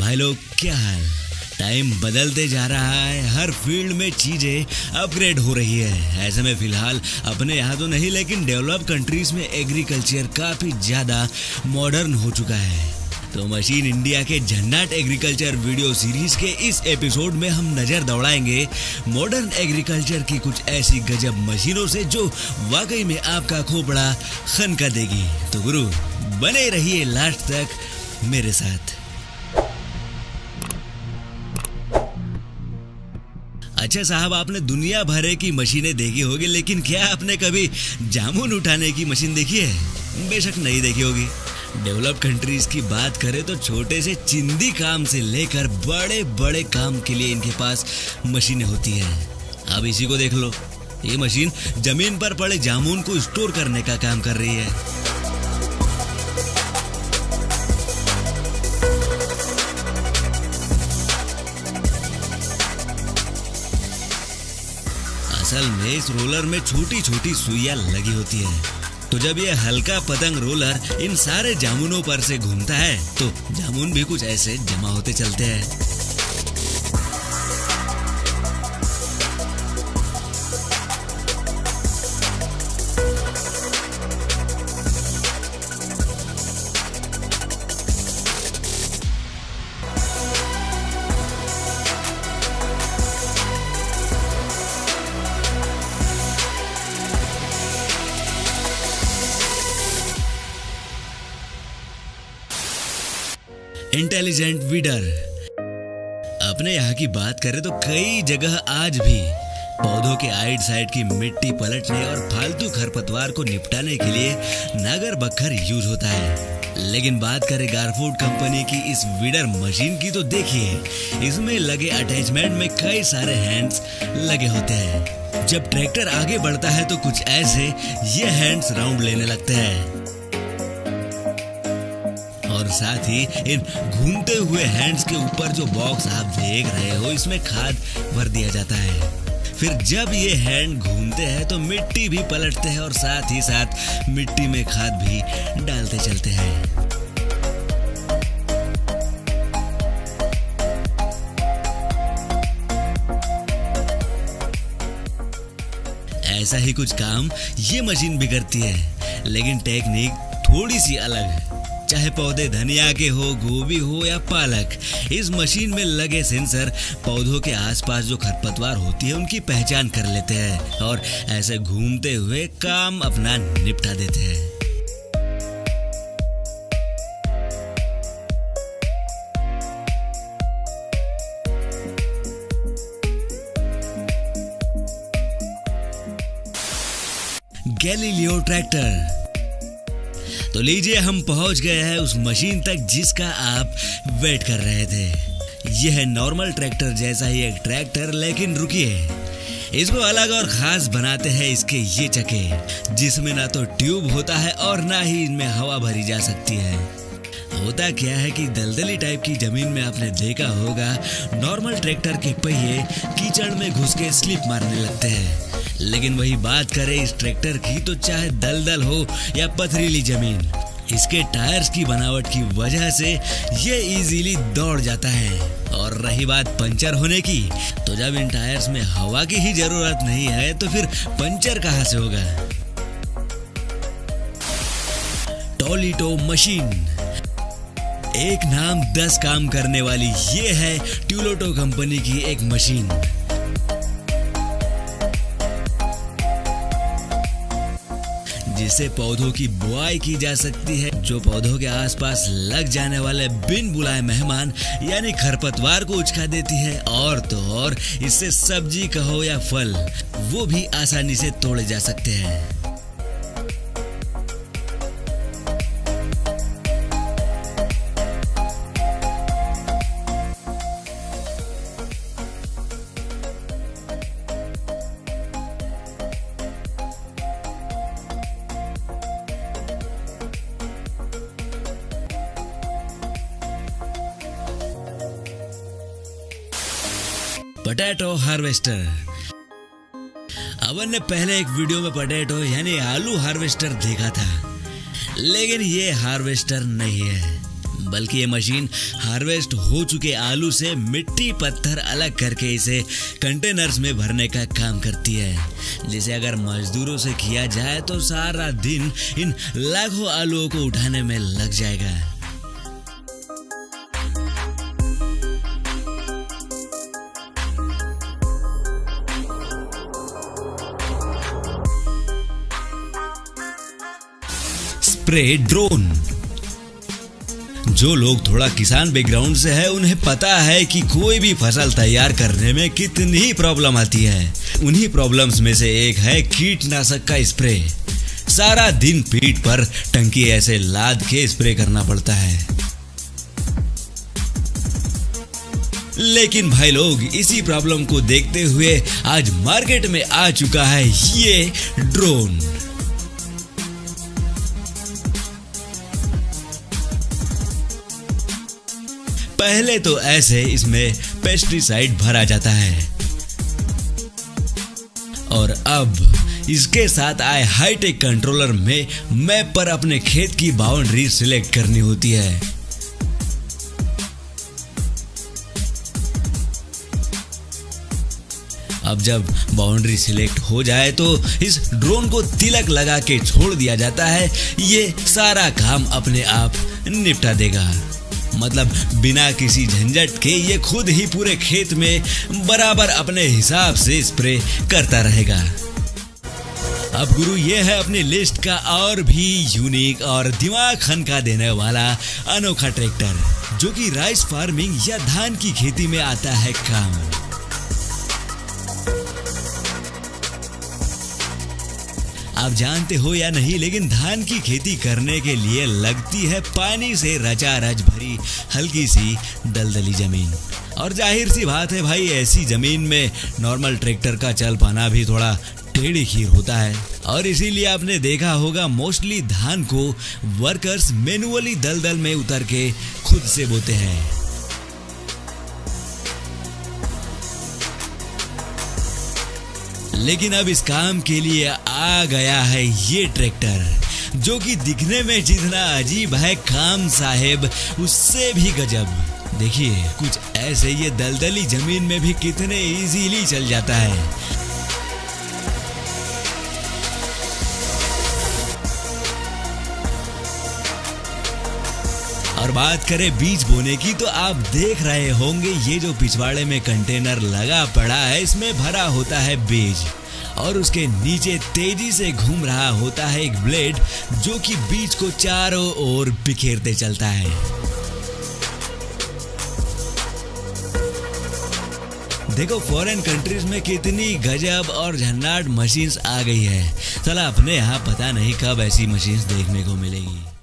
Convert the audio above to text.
भाई लोग क्या हाल। टाइम बदलते जा रहा है, हर फील्ड में चीजें अपग्रेड हो रही है। ऐसे में फिलहाल अपने यहाँ तो नहीं लेकिन डेवलप कंट्रीज में एग्रीकल्चर काफी ज्यादा मॉडर्न हो चुका है। तो मशीन इंडिया के झन्नाट एग्रीकल्चर वीडियो सीरीज के इस एपिसोड में हम नजर दौड़ाएंगे मॉडर्न एग्रीकल्चर की कुछ ऐसी गजब मशीनों से जो वाकई में आपका खोपड़ा खनका देगी। तो गुरु बने रहिए लास्ट तक मेरे साथ। अच्छा साहब, आपने दुनिया भर की मशीनें देखी होगी, लेकिन क्या आपने कभी जामुन उठाने की मशीन देखी है? बेशक नहीं देखी होगी। डेवलप कंट्रीज की बात करें तो छोटे से चिंदी काम से लेकर बड़े बड़े काम के लिए इनके पास मशीनें होती हैं। अब इसी को देख लो, ये मशीन जमीन पर पड़े जामुन को स्टोर करने का काम कर रही है। असल में इस रोलर में छोटी छोटी सुइयां लगी होती है, तो जब ये हल्का पतंग रोलर इन सारे जामुनों पर से घूमता है तो जामुन भी कुछ ऐसे जमा होते चलते हैं। Intelligent weeder. अपने यहाँ की बात करें तो कई जगह आज भी पौधों के आइड साइड की मिट्टी पलटने और फालतू खरपतवार को निपटाने के लिए नागर बखर यूज होता है। लेकिन बात करें गारफूड कंपनी की इस वीडर मशीन की तो देखिए, इसमें लगे अटैचमेंट में कई सारे हैंड्स लगे होते हैं। जब ट्रैक्टर आगे बढ़ता है तो कुछ ऐसे ये हैंड्स राउंड लेने लगते हैं और साथ ही इन घूमते हुए हैंड्स के ऊपर जो बॉक्स आप देख रहे हो, इसमें खाद भर दिया जाता है। फिर जब ये हैंड घूमते हैं तो मिट्टी भी पलटते हैं और साथ ही साथ मिट्टी में खाद भी डालते चलते हैं। ऐसा ही कुछ काम ये मशीन भी करती है, लेकिन टेक्निक थोड़ी सी अलग है। चाहे पौधे धनिया के हो, गोभी हो या पालक, इस मशीन में लगे सेंसर पौधों के आसपास जो खरपतवार होती है उनकी पहचान कर लेते हैं और ऐसे घूमते हुए काम अपना निपटा देते हैं। Galileo tractor. तो लीजिए, हम पहुंच गए हैं उस मशीन तक जिसका आप वेट कर रहे थे। यह है नॉर्मल ट्रैक्टर जैसा ही एक ट्रैक्टर, लेकिन रुकिए, इसको अलग और खास बनाते हैं इसके ये चक्के, जिसमें ना तो ट्यूब होता है और ना ही इनमें हवा भरी जा सकती है। होता क्या है कि दलदली टाइप की जमीन में आपने देखा होगा, नॉर्मल ट्रैक्टर के पहिए कीचड़ में घुस के स्लिप मारने लगते हैं। लेकिन वही बात करें इस ट्रैक्टर की तो चाहे दलदल हो या पथरीली जमीन, इसके टायर्स की बनावट की वजह से ये इजीली दौड़ जाता है। और रही बात पंचर होने की, तो जब इन टायर्स में हवा की ही जरूरत नहीं है तो फिर पंचर कहां से होगा। टोलीटो मशीन, एक नाम 10 काम करने वाली ये है ट्यूलोटो कंपनी की एक मशीन। जिससे पौधों की बुआई की जा सकती है। जो पौधों के आसपास लग जाने वाले बिन बुलाए मेहमान यानी खरपतवार को उचका देती है, और तो और इससे सब्जी कहो या फल, वो भी आसानी से तोड़े जा सकते हैं। Potato harvester. अपन ने पहले एक वीडियो में पोटैटो यानी आलू हार्वेस्टर देखा था, लेकिन ये हार्वेस्टर नहीं है। बल्कि ये मशीन हार्वेस्ट हो चुके आलू से मिट्टी पत्थर अलग करके इसे कंटेनर्स में भरने का काम करती है, जिसे अगर मजदूरों से किया जाए तो सारा दिन इन लाखों आलूओं को उठाने में लग जाएगा। Spray drone. जो लोग थोड़ा किसान बैकग्राउंड से है उन्हें पता है कि कोई भी फसल तैयार करने में कितनी प्रॉब्लम आती है। उन्हीं प्रॉब्लम्स में से एक है कीटनाशक का स्प्रे। सारा दिन पीठ पर टंकी ऐसे लाद के स्प्रे करना पड़ता है। लेकिन भाई लोग, इसी प्रॉब्लम को देखते हुए आज मार्केट में आ चुका है ये ड्रोन। पहले तो ऐसे इसमें पेस्टिसाइड भरा जाता है और अब इसके साथ आए हाईटेक कंट्रोलर में मैप पर अपने खेत की बाउंड्री सिलेक्ट करनी होती है। अब जब बाउंड्री सिलेक्ट हो जाए तो इस ड्रोन को तिलक लगा के छोड़ दिया जाता है। ये सारा काम अपने आप निपटा देगा, मतलब बिना किसी झंझट के ये खुद ही पूरे खेत में बराबर अपने हिसाब से स्प्रे करता रहेगा। अब गुरु, ये है अपनी लिस्ट का और भी यूनिक और दिमाग खनका देने वाला अनोखा ट्रैक्टर, जो कि राइस फार्मिंग या धान की खेती में आता है काम। आप जानते हो या नहीं, लेकिन धान की खेती करने के लिए लगती है पानी से रचारच भरी हल्की सी दलदली जमीन। और जाहिर सी बात है भाई, ऐसी जमीन में नॉर्मल ट्रैक्टर का चल पाना भी थोड़ा टेढ़ी खीर होता है। और इसीलिए आपने देखा होगा मोस्टली धान को वर्कर्स मैनुअली दलदल में उतर के खुद से बोते हैं। लेकिन अब इस काम के लिए आ गया है ये ट्रैक्टर, जो कि दिखने में जितना अजीब है काम साहेब उससे भी गजब। देखिए कुछ ऐसे ये दलदली जमीन में भी कितने इजीली चल जाता है। और बात करें बीज बोने की, तो आप देख रहे होंगे ये जो पिछवाड़े में कंटेनर लगा पड़ा है, इसमें भरा होता है बीज और उसके नीचे तेजी से घूम रहा होता है एक ब्लेड, जो कि बीज को चारों ओर बिखेरते चलता है। देखो फॉरेन कंट्रीज में कितनी गजब और झन्नाट मशीन्स आ गई है। चला अपने यहाँ पता नहीं कब ऐसी मशीन्स देखने को मिलेगी।